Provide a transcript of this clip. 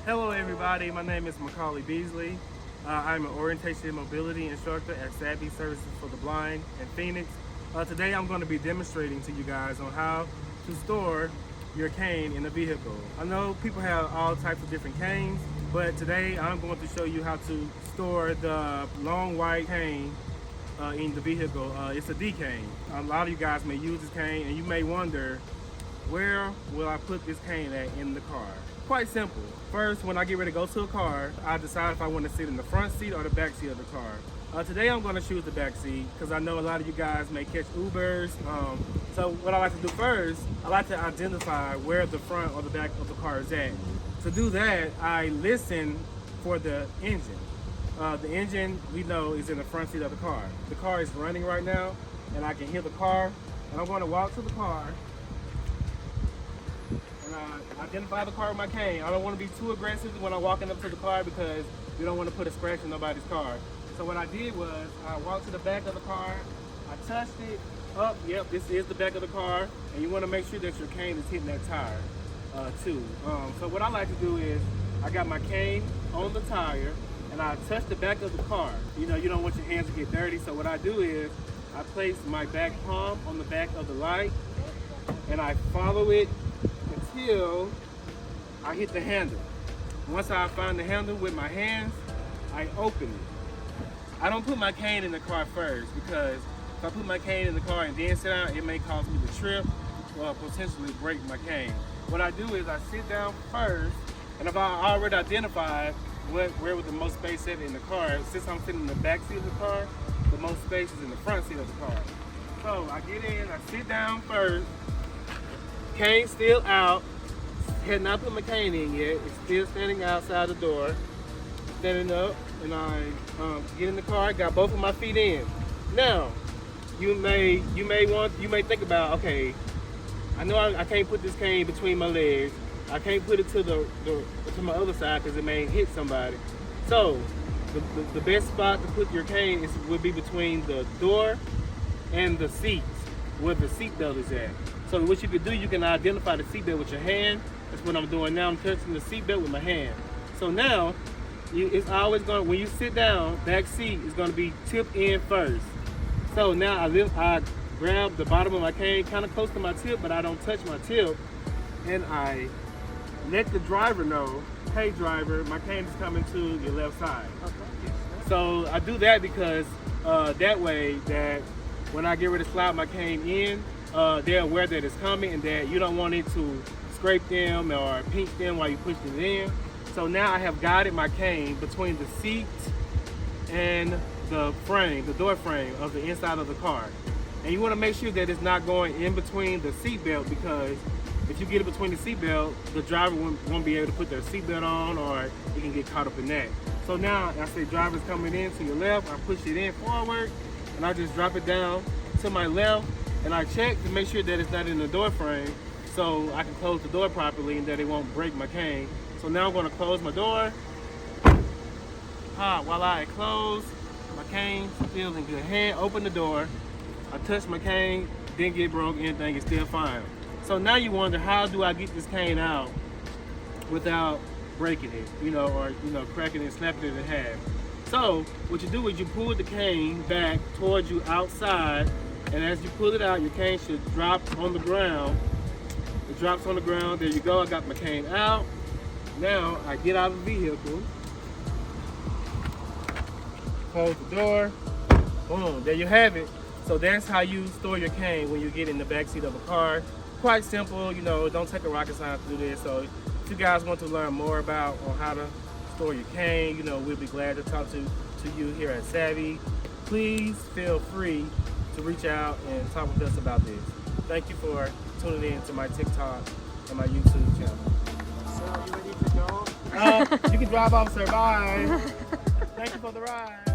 Hello everybody, my name is Macaulay Beasley. I'm an orientation and mobility instructor at Savvy Services for the Blind in Phoenix. Today I'm going to be demonstrating to you guys on how to store your cane in a vehicle. I know people have all types of different canes, but today I'm going to show you how to store the long white cane in the vehicle. It's a D cane. A lot of you guys may use this cane and you may wonder, where will I put this cane at in the car? Quite simple. First, when I get ready to go to a car, I decide if I want to sit in the front seat or the back seat of the car. Today I'm going to choose the back seat because I know a lot of you guys may catch Ubers. So what I like to do first, I like to identify where the front or the back of the car is at. To do that, I listen for the engine. The engine, we know, is in the front seat of the car. The car is running right now and I can hear the car. And I'm going to walk to the car. Identify the car with my cane. I don't want to be too aggressive when I'm walking up to the car because we don't want to put a scratch in nobody's car. So what I did was I walked to the back of the car, I touched it up. Yep, this is the back of the car, and you want to make sure that your cane is hitting that tire too. So what I like to do is I got my cane on the tire and I touch the back of the car. You know, you don't want your hands to get dirty, so what I do is I place my back palm on the back of the light and I follow it until I hit the handle. Once I find the handle with my hands, I open it. I don't put my cane in the car first because if I put my cane in the car and then sit down, it may cause me to trip or potentially break my cane. What I do is I sit down first, and if I already identified where was the most space at in the car, since I'm sitting in the back seat of the car, the most space is in the front seat of the car. So I get in, I sit down first, cane still out, had not put my cane in yet, it's still standing outside the door, standing up, and I get in the car, got both of my feet in. Now, you may think about, okay, I know I can't put this cane between my legs, I can't put it to my other side because it may hit somebody. So, the best spot to put your cane would be between the door and the seats, where the seat belt is at. So what you can do, you can identify the seatbelt with your hand. That's what I'm doing now. I'm touching the seatbelt with my hand. So now, it's always going, when you sit down, back seat is going to be tipped in first. So now I grab the bottom of my cane kind of close to my tip, but I don't touch my tip. And I let the driver know, hey driver, my cane is coming to your left side. Okay. So I do that because that way that when I get ready to slide my cane in, they're aware that it's coming and that you don't want it to scrape them or pinch them while you push it in. So now I have guided my cane between the seat and the frame, the door frame of the inside of the car. And you want to make sure that it's not going in between the seat belt, because if you get it between the seat belt, the driver won't be able to put their seat belt on, or it can get caught up in that. So now I say driver's coming in to your left, I push it in forward and I just drop it down to my left. And I check to make sure that it's not in the door frame so I can close the door properly and that it won't break my cane. So now I'm going to close my door. While I close, my cane still in good hand. Open the door. I touch my cane, didn't get broke, anything is still fine. So now you wonder, how do I get this cane out without breaking it, or cracking it and snapping it in half? So what you do is you pull the cane back towards you outside. And as you pull it out, your cane should drop on the ground. It drops on the ground. There you go. I got my cane out. Now I get out of the vehicle. Close the door. Boom. There you have it. So that's how you store your cane when you get in the back seat of a car. Quite simple. Don't take a rocket science to do this. So if you guys want to learn more about how to store your cane, we'll be glad to talk to you here at Savvy. Please feel free to reach out and talk with us about this. Thank you for tuning in to my TikTok and my YouTube channel. So, are you ready to go? You can drive off, sir. Bye. Thank you for the ride.